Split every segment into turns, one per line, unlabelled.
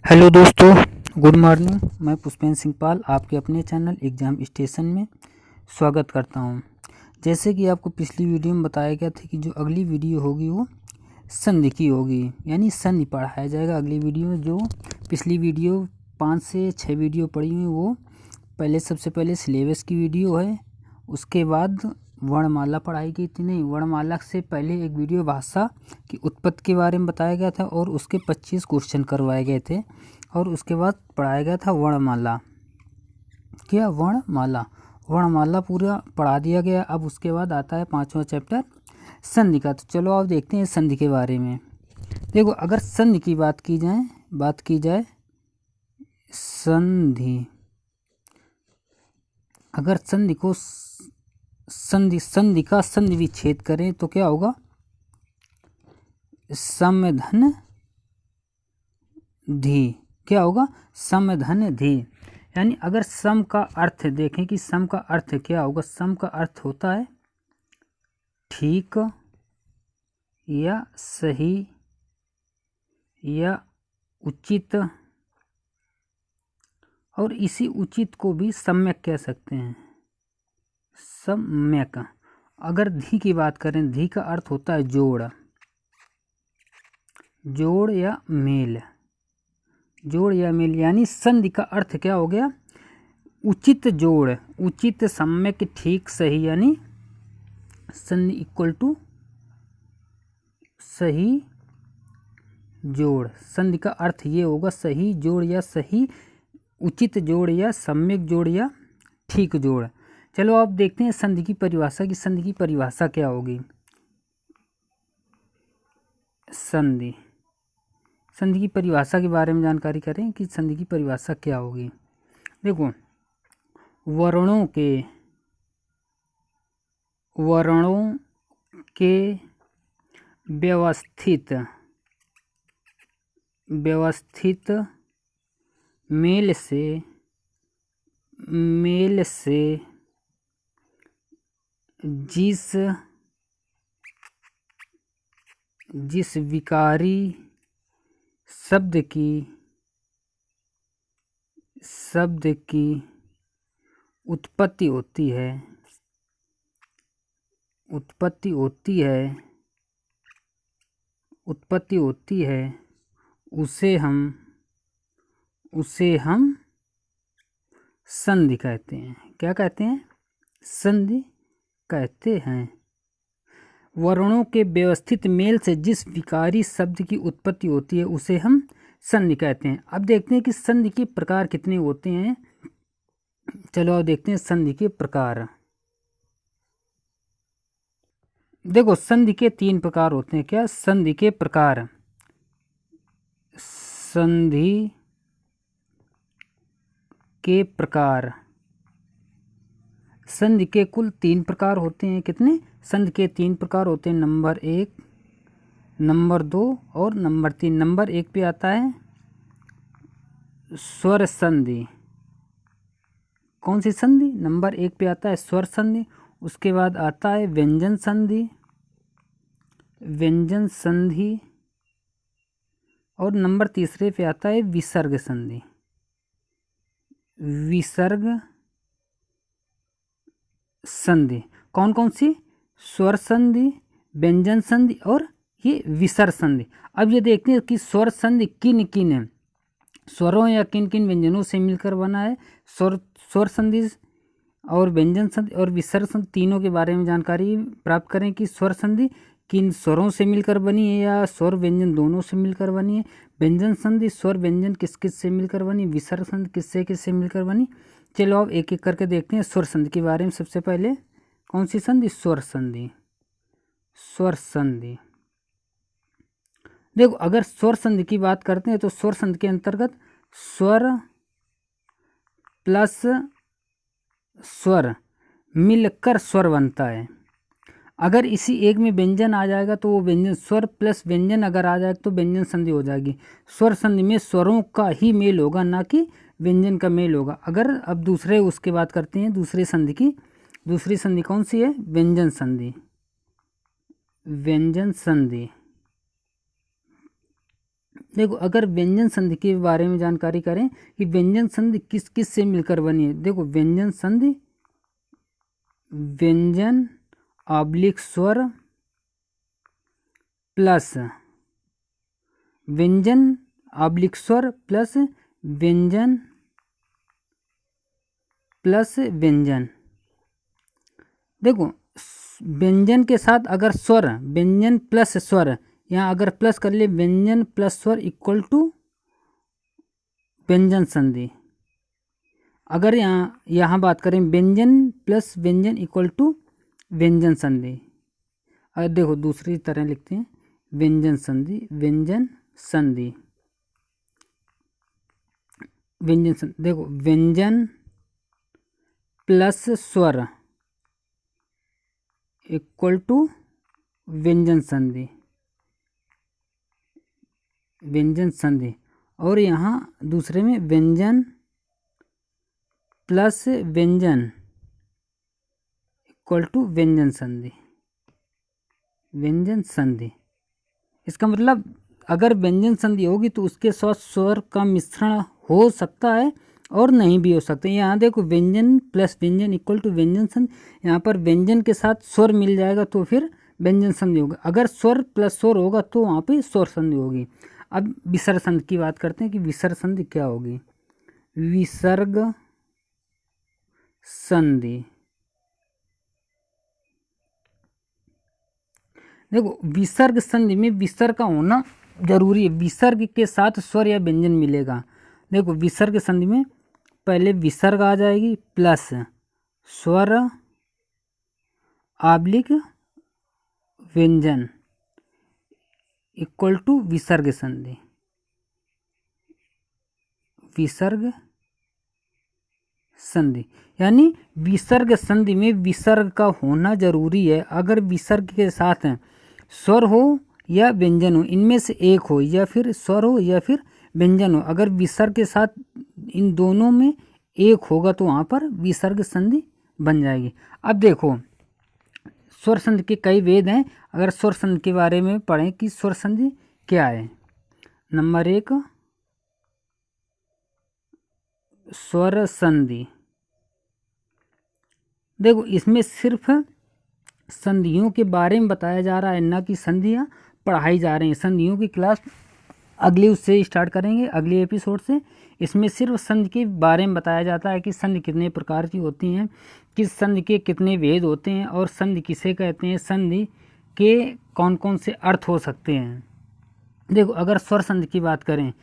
Hello दोस्तों, good morning. मैं पुष्पेंद्र सिंह पाल आपके अपने चैनल एग्ज़ाम स्टेशन में स्वागत करता हूं। जैसे कि आपको पिछली वीडियो में बताया गया था कि जो अगली वीडियो होगी वो संधि की होगी, यानी संधि पढ़ाया जाएगा अगली वीडियो में। जो पिछली वीडियो 5 से 6 वीडियो पढ़ी हुई वो सबसे पहले सिलेबस की वीडियो है। उसके बाद वर्णमाला पढ़ाई गई थी। नहीं, वर्णमाला से पहले एक वीडियो भाषा की उत्पत्ति के बारे में बताया गया था और उसके 25 क्वेश्चन करवाए गए थे। और उसके बाद पढ़ाया गया था वर्णमाला। क्या वर्णमाला पूरा पढ़ा दिया गया। अब उसके बाद आता है 5वां चैप्टर संधि का। तो चलो आप देखते हैं संधि के बारे में। देखो, अगर संधि की बात की जाए संधि, अगर संधि को संधि का संधि विच्छेद करें तो क्या होगा? सम धन धी। क्या होगा? सम धन धी। यानी अगर सम का अर्थ देखें कि सम का अर्थ क्या होगा। सम का अर्थ होता है ठीक या सही या उचित, और इसी उचित को भी सम्यक कह सकते हैं। सम्यक। अगर धी की बात करें, धी का अर्थ होता है जोड़ या मेल। यानी संधि का अर्थ क्या हो गया? उचित जोड़, उचित, सम्यक, ठीक, सही। यानी संधि इक्वल टू सही जोड़। संधि का अर्थ ये होगा सही जोड़ या सही, उचित जोड़ या सम्यक जोड़ या ठीक जोड़। चलो आप देखते हैं संधि की परिभाषा की संधि की परिभाषा क्या होगी। संधि की परिभाषा के बारे में जानकारी करें कि संधि की परिभाषा क्या होगी। देखो, वर्णों के व्यवस्थित मेल से जिस विकारी शब्द की उत्पत्ति होती है उसे हम संधि कहते हैं। क्या कहते हैं? संधि कहते हैं। वर्णों के व्यवस्थित मेल से जिस विकारी शब्द की उत्पत्ति होती है उसे हम संधि कहते हैं। अब देखते हैं कि संधि के प्रकार कितने होते हैं। चलो अब देखते हैं संधि के प्रकार। देखो, संधि के 3 प्रकार होते हैं। क्या? संधि के प्रकार। संधि के प्रकार। संधि के कुल 3 प्रकार होते हैं। कितने? संधि के 3 प्रकार होते हैं। नंबर 1, नंबर 2 और नंबर 3। नंबर 1 पे आता है स्वर संधि। कौन सी संधि? नंबर 1 पे आता है स्वर संधि। उसके बाद आता है व्यंजन संधि। और नंबर 3 पे आता है विसर्ग संधि। कौन कौन सी? स्वर संधि, व्यंजन संधि और ये विसर्ग संधि। अब ये देखते हैं कि स्वर संधि किन किन स्वरों या किन किन व्यंजनों से मिलकर बना है। स्वर संधि और व्यंजन संधि और विसर्ग संधि तीनों के बारे में जानकारी प्राप्त करें कि स्वर संधि किन स्वरों से मिलकर बनी है या स्वर व्यंजन दोनों से मिलकर बनी है। व्यंजन संधि स्वर व्यंजन किस किस से मिलकर बनी। विसर्ग संधि किससे मिलकर बनी। चलो अब एक एक करके देखते हैं स्वर संधि के बारे में। सबसे पहले कौन सी संधि? स्वर संधि। देखो, अगर स्वर संधि की बात करते हैं तो स्वर संधि के अंतर्गत स्वर प्लस स्वर मिलकर स्वर बनता है। अगर इसी एक में व्यंजन आ जाएगा तो वो व्यंजन, स्वर प्लस व्यंजन अगर आ जाएगा तो व्यंजन संधि हो जाएगी। स्वर संधि में स्वरों का ही मेल होगा, ना कि व्यंजन का मेल होगा। अगर अब दूसरे उसके बात करते हैं दूसरी संधि की। दूसरी संधि कौन सी है? व्यंजन संधि। देखो अगर व्यंजन संधि के बारे में जानकारी करें कि व्यंजन संधि किस किस से मिलकर बनी है। देखो व्यंजन संधि व्यंजन ऑब्लिक स्वर प्लस व्यंजन ऑब्लिक स्वर प्लस व्यंजन प्लस व्यंजन। देखो व्यंजन के साथ अगर स्वर, व्यंजन प्लस स्वर, यहाँ अगर प्लस कर ले व्यंजन प्लस स्वर इक्वल टू व्यंजन संधि। अगर यहाँ बात करें व्यंजन प्लस व्यंजन इक्वल टू व्यंजन संधि। और देखो दूसरी तरह लिखते हैं व्यंजन संधि, व्यंजन संधि, व्यंजन संधि। देखो व्यंजन प्लस स्वर इक्वल टू व्यंजन संधि, व्यंजन संधि। और यहाँ दूसरे में व्यंजन प्लस व्यंजन इक्वल टू व्यंजन संधि, व्यंजन संधि। इसका मतलब अगर व्यंजन संधि होगी तो उसके साथ स्वर का मिश्रण हो सकता है और नहीं भी हो सकता है। यहाँ देखो व्यंजन प्लस व्यंजन इक्वल टू व्यंजन संधि, यहाँ पर व्यंजन के साथ स्वर मिल जाएगा तो फिर व्यंजन संधि होगा। अगर स्वर प्लस स्वर होगा तो वहाँ पे स्वर संधि होगी। अब विसर्ग संधि की बात करते हैं कि विसर्ग संधि क्या होगी। विसर्ग संधि, देखो विसर्ग संधि में विसर्ग का होना जरूरी है, विसर्ग के साथ स्वर या व्यंजन मिलेगा। देखो विसर्ग संधि में पहले विसर्ग आ जाएगी प्लस स्वर ऑब्लिक व्यंजन इक्वल टू विसर्ग संधि, विसर्ग संधि। यानी विसर्ग संधि में विसर्ग का होना जरूरी है। अगर विसर्ग के साथ स्वर हो या व्यंजन हो, इनमें से एक हो, या फिर स्वर हो या फिर व्यंजन हो, अगर विसर्ग के साथ इन दोनों में एक होगा तो वहाँ पर विसर्ग संधि बन जाएगी। अब देखो स्वर संधि के कई भेद हैं। अगर स्वर संधि के बारे में पढ़ें कि स्वर संधि क्या है। नंबर 1 स्वर संधि। देखो इसमें सिर्फ संधियों के बारे में बताया जा रहा है, ना कि संधियाँ पढ़ाई जा रही हैं। संधियों की क्लास अगले उससे स्टार्ट करेंगे, अगले एपिसोड से। इसमें सिर्फ संधि के बारे में बताया जाता है कि संधि कितने प्रकार की होती हैं, किस संधि के कितने भेद होते हैं और संधि किसे कहते हैं, संधि के कौन कौन से अर्थ हो सकते हैं। देखो अगर स्वर संधि की बात करें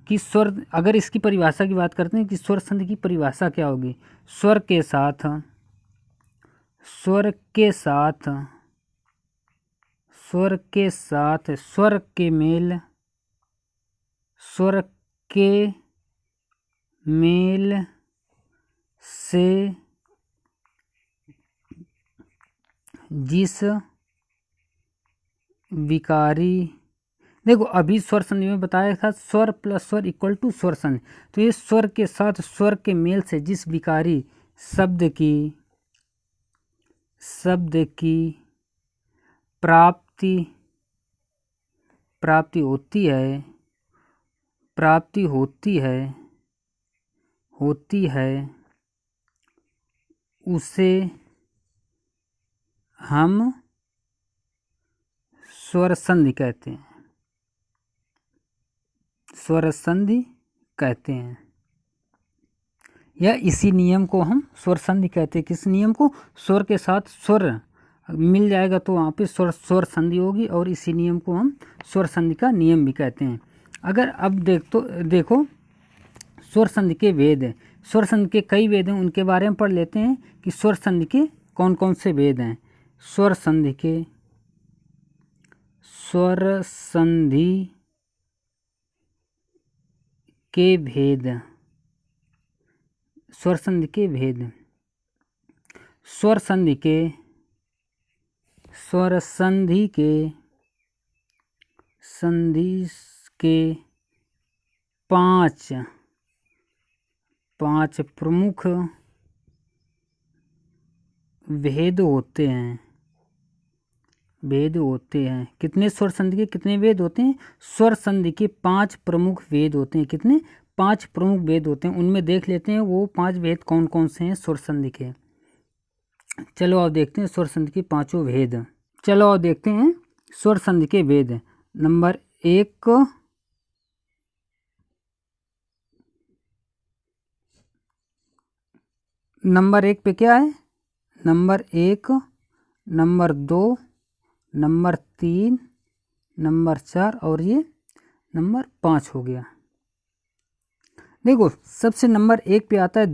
कि स्वर, अगर इसकी परिभाषा की बात करते हैं कि स्वर संधि की परिभाषा क्या होगी। स्वर के साथ, स्वर के साथ, स्वर के साथ स्वर के मेल, स्वर के मेल से जिस विकारी, देखो अभी स्वर संधि में बताया था स्वर प्लस स्वर इक्वल टू स्वर संधि। तो ये स्वर के साथ स्वर के मेल से जिस विकारी शब्द की प्राप्ति होती है उसे हम स्वर संधि कहते हैं, स्वर संधि कहते हैं। या इसी नियम को हम स्वर संधि कहते हैं। किस नियम को? स्वर के साथ स्वर मिल जाएगा तो वहाँ पे स्वर संधि होगी, और इसी नियम को हम स्वर संधि का नियम भी कहते हैं। अगर अब देखो स्वर संधि के भेद हैं। स्वर संधि के कई भेद हैं, उनके बारे में पढ़ लेते हैं कि स्वर संधि के कौन कौन से भेद हैं। स्वर संधि के भेद, स्वर संधि के भेद, स्वर संधि के पांच प्रमुख भेद होते हैं। भेद होते हैं। कितने स्वर संधि के कितने भेद होते हैं? स्वर संधि के 5 प्रमुख भेद होते हैं। कितने? 5 प्रमुख भेद होते हैं। उनमें देख लेते हैं वो 5 भेद कौन कौन से हैं स्वर संधि के। चलो अब देखते हैं स्वर संधि के 5 भेद। चलो अब देखते हैं स्वर संधि के भेद। नंबर 1 पे क्या है? नंबर 1, नंबर 2, नंबर 3, नंबर 4 और ये नंबर 5 हो गया। देखो सबसे नंबर 1 पे आता है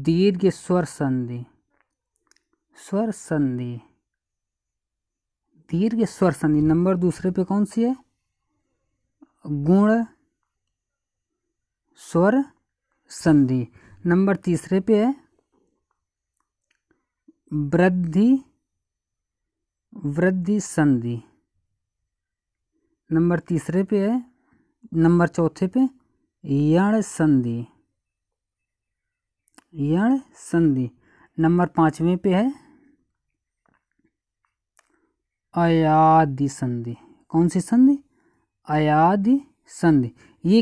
दीर्घ स्वर संधि। स्वर संधि, दीर्घ स्वर संधि। नंबर दूसरे पे कौन सी है? गुण स्वर संधि। नंबर तीसरे पे है वृद्धि संधि। नंबर तीसरे पे है, नंबर चौथे पे यण संधि। नंबर 5वें पे है अयादि संधि। कौन सी संधि? अयादि संधि। ये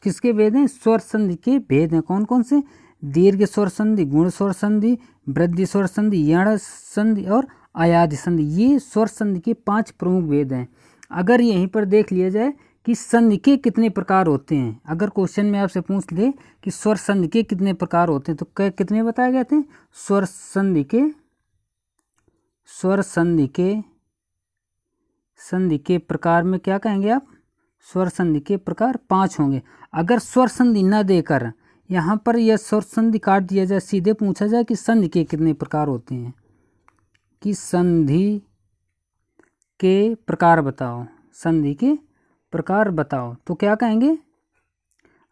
किसके भेद हैं? स्वर संधि के भेद हैं। कौन कौन से? दीर्घ स्वर संधि, गुण स्वर संधि, वृद्धि स्वर संधि, यण संधि और अयादि संधि। ये स्वर संधि के 5 प्रमुख भेद हैं। अगर यहीं पर देख लिया जाए कि संधि के कितने प्रकार होते हैं, अगर क्वेश्चन में आपसे पूछ ले कि स्वर संधि के कितने प्रकार होते हैं, तो कितने बताए गए थे? स्वर संधि के प्रकार में क्या कहेंगे आप? स्वर संधि के प्रकार 5 होंगे। अगर स्वर संधि न देकर यहाँ पर यह स्वर संधि काट दिया जाए, सीधे पूछा जाए कि संधि के कितने प्रकार होते हैं, कि संधि के प्रकार बताओ, संधि के प्रकार बताओ, तो क्या कहेंगे?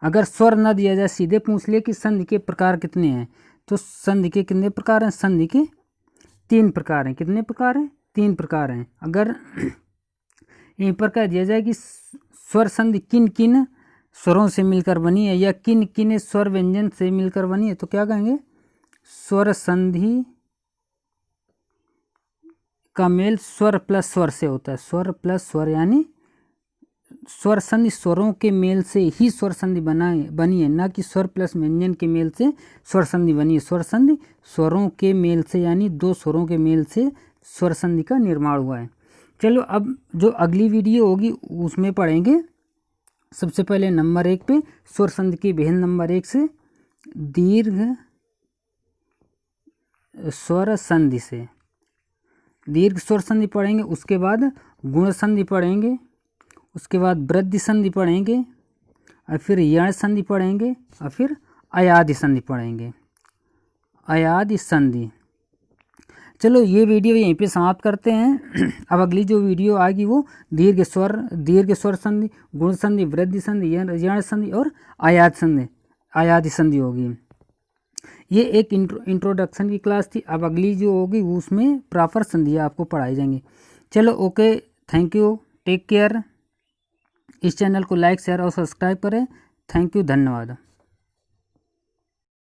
अगर स्वर न दिया जाए, सीधे पूछ ले कि संधि के प्रकार कितने हैं, तो संधि के कितने प्रकार हैं? संधि के 3 प्रकार हैं। कितने प्रकार हैं? 3 प्रकार हैं। अगर यहीं पर कह दिया जाए कि स्वर संधि किन किन स्वरों से मिलकर बनी है या किन किन स्वर व्यंजन से मिलकर बनी है, तो क्या कहेंगे? स्वर संधि का मेल स्वर प्लस स्वर से होता है। स्वर प्लस स्वर यानी स्वर संधि स्वरों के मेल से ही स्वर संधि बनी है, ना कि स्वर प्लस व्यंजन के मेल से स्वर संधि बनी है। स्वर संधि स्वरों के मेल से यानी 2 स्वरों के मेल से स्वर संधि का निर्माण हुआ है। चलो अब जो अगली वीडियो होगी उसमें पढ़ेंगे। सबसे पहले नंबर 1 पे स्वर संधि के भेद नंबर 1 से दीर्घ स्वर संधि से दीर्घ स्वर संधि पढ़ेंगे। उसके बाद गुण संधि पढ़ेंगे, उसके बाद वृद्धि संधि पढ़ेंगे, और फिर यण संधि पढ़ेंगे, और फिर अयादि संधि पढ़ेंगे। अयादि संधि। चलो ये वीडियो यहीं पे समाप्त करते हैं। अब अगली जो वीडियो आएगी वो दीर्घ स्वर संधि, गुण संधि, वृद्धि संधि, यण संधि और अयादि संधि होगी। ये एक इंट्रोडक्शन की क्लास थी। अब अगली जो होगी उसमें प्रॉपर संधियाँ आपको पढ़ाई जाएंगी। चलो okay, thank you, take care. इस चैनल को लाइक, शेयर और सब्सक्राइब करें। थैंक यू, धन्यवाद।